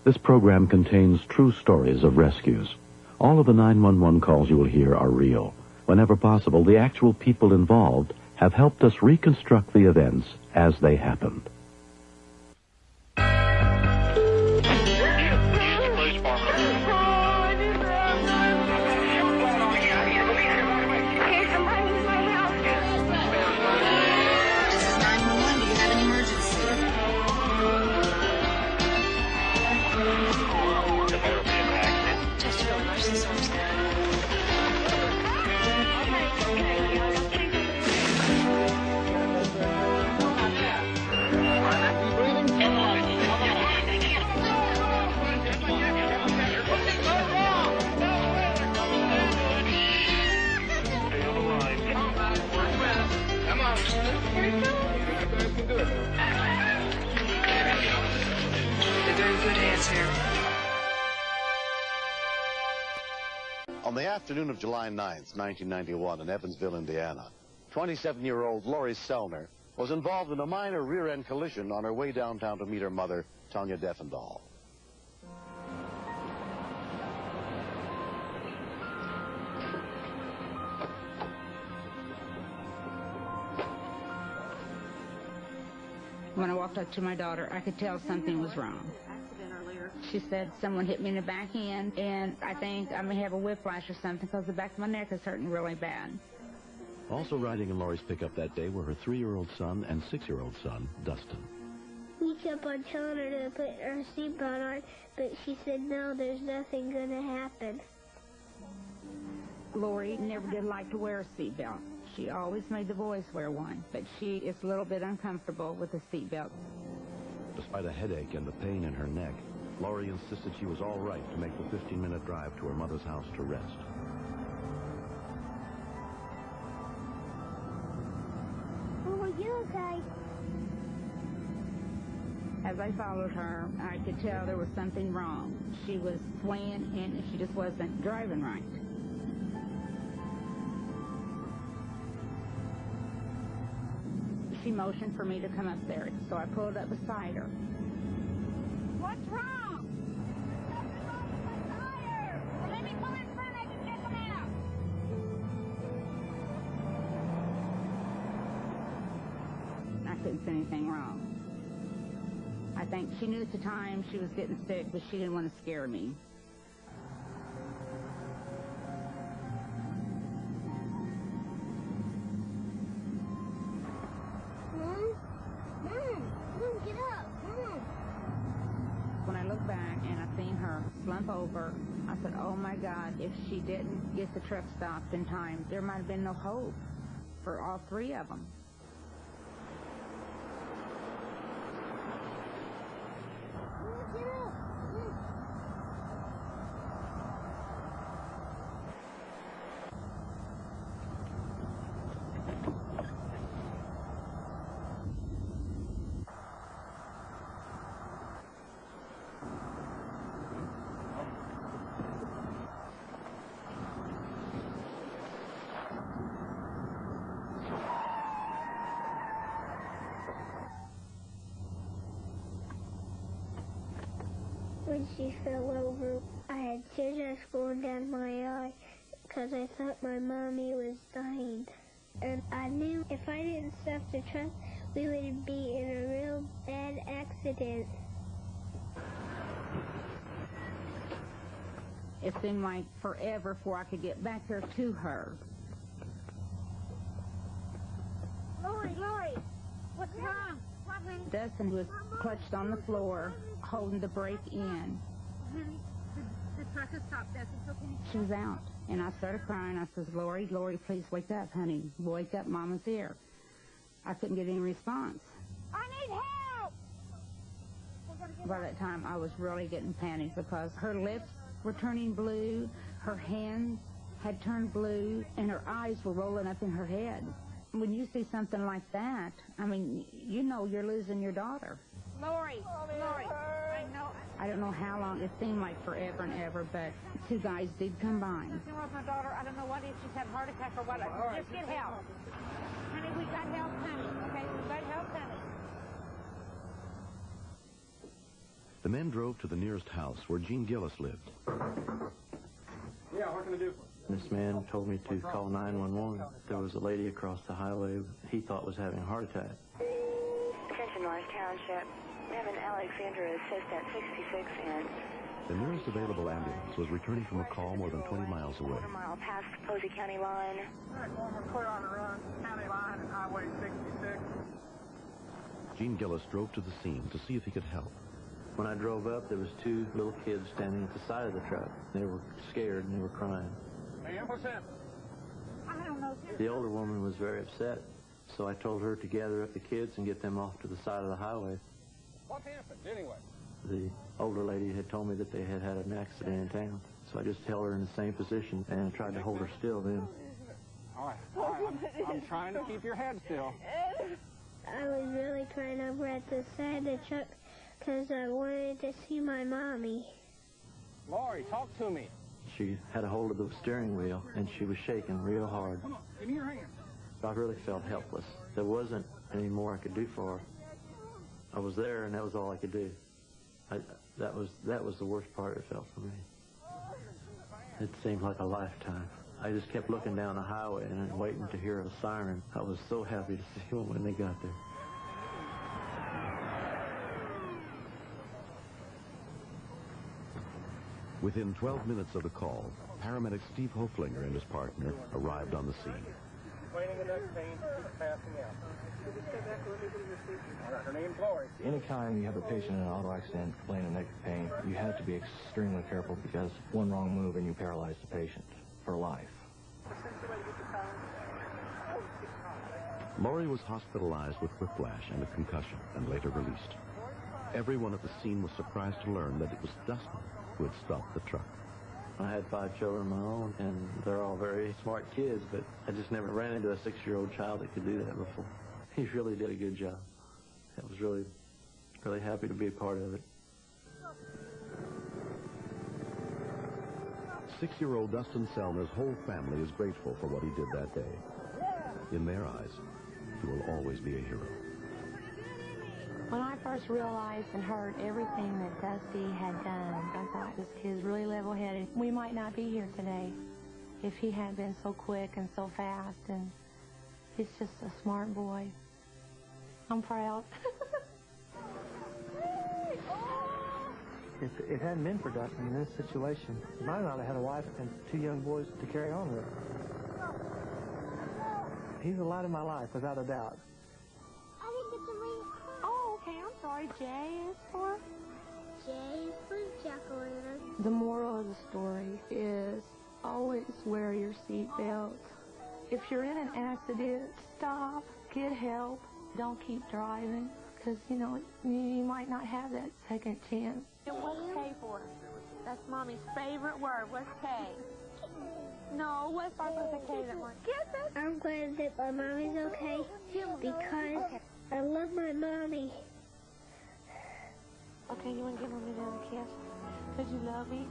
This program contains true stories of rescues. All of the 911 calls you will hear are real. Whenever possible, the actual people involved have helped us reconstruct the events as they happened. On the afternoon of July 9th, 1991, in Evansville, Indiana, 27-year-old Lori Sellner was involved in a minor rear-end collision on her way downtown to meet her mother, Tanya Defendahl. When I walked up to my daughter, I could tell something was wrong. She said someone hit me in the back end, and I think I may have a whiplash or something because the back of my neck is hurting really bad. Also riding in Lori's pickup that day were her 3-year-old son and 6-year-old son, Dustin. We kept on telling her to put her seatbelt on, but she said, no, there's nothing going to happen. Lori never did like to wear a seatbelt. She always made the boys wear one, but she is a little bit uncomfortable with the seatbelt. Despite a headache and the pain in her neck, Lori insisted she was all right to make the 15-minute drive to her mother's house to rest. Oh, are you okay? As I followed her, I could tell there was something wrong. She was swaying and she just wasn't driving right. She motioned for me to come up there, so I pulled up beside her. What's wrong? Something's wrong with my tire. Well, let me come in front, I can check them out. I couldn't see anything wrong. I think she knew at the time she was getting sick, but she didn't want to scare me. When I look back and I seen her slump over, I said, oh my God, if she didn't get the truck stopped in time, there might have been no hope for all three of them. When she fell over, I had tears going down my eye because I thought my mommy was dying. And I knew if I didn't stop the truck, we would be in a real bad accident. It seemed like forever before I could get back there to her. Lori, what's wrong? Dustin was clutched on the floor, holding the brake in. The truck has stopped, Dustin, so can you... She was out, and I started crying. I says, Lori, please wake up, honey. Wake up, Mama's here. I couldn't get any response. I need help! By that time, I was really getting panicked because her lips were turning blue, her hands had turned blue, and her eyes were rolling up in her head. When you see something like that, I mean, you know you're losing your daughter. Lori, I know. I don't know how long. It seemed like forever and ever, but two guys did come by. Something wrong with my daughter. I don't know what it is. She's had a heart attack or what. Just get help. Honey, we got help coming. Okay, we got help coming. The men drove to the nearest house where Gene Gillis lived. Yeah, what can I do? This man told me to call 911. There was a lady across the highway he thought was having a heart attack. Attention, Lawrence Township. We have an Alexandra assistant, 66 in. The nearest available ambulance was returning from a call more than 20 miles away. Quarter mile past Posey County line. All right, one more clear on the run. County line and Highway 66. Gene Gillis drove to the scene to see if he could help. When I drove up, there was two little kids standing at the side of the truck. They were scared and they were crying. Ma'am, what's happening? I don't know. The older woman was very upset, so I told her to gather up the kids and get them off to the side of the highway. What happened, anyway? The older lady had told me that they had had an accident in town, so I just held her in the same position and tried to hold her still then. All right. I'm trying to keep your head still. I was really crying over at the side of the truck because I wanted to see my mommy. Lori, talk to me. She had a hold of the steering wheel, and she was shaking real hard. Come on, give me your hand. I really felt helpless. There wasn't any more I could do for her. I was there, and that was all I could do. That was the worst part it felt for me. It seemed like a lifetime. I just kept looking down the highway and waiting to hear a siren. I was so happy to see them when they got there. Within 12 minutes of the call, paramedic Steve Hoflinger and his partner arrived on the scene. Explaining the neck pain, keep passing out. All right, her name's Lori. Anytime you have a patient in an auto accident complaining of neck pain, you have to be extremely careful because one wrong move and you paralyze the patient for life. Lori was hospitalized with whiplash and a concussion and later released. Everyone at the scene was surprised to learn that it was Dustin who had stopped the truck. I had 5 children of my own, and they're all very smart kids, but I just never ran into a 6-year-old child that could do that before. He really did a good job. I was really, really happy to be a part of it. 6-year-old Dustin Selner's whole family is grateful for what he did that day. In their eyes, he will always be a hero. When I first realized and heard everything that Dusty had done, I thought, this kid's really level-headed. We might not be here today if he hadn't been so quick and so fast, and he's just a smart boy. I'm proud. If it hadn't been for Dustin in this situation, I might not have had a wife and 2 young boys to carry on with. He's the light of my life, without a doubt. I didn't get to read. Oh, okay, I'm sorry. J is for? J is for jack-o'-lantern. The moral of the story is always wear your seatbelt. If you're in an accident, stop, get help. Don't keep driving, because, you know, you might not have that second chance. What's K for? That's Mommy's favorite word. What's K? No, what starts with a K that one? I'm glad that my mommy's okay because I love my mommy. Okay, you want to give Mommy another kiss? Because you love me?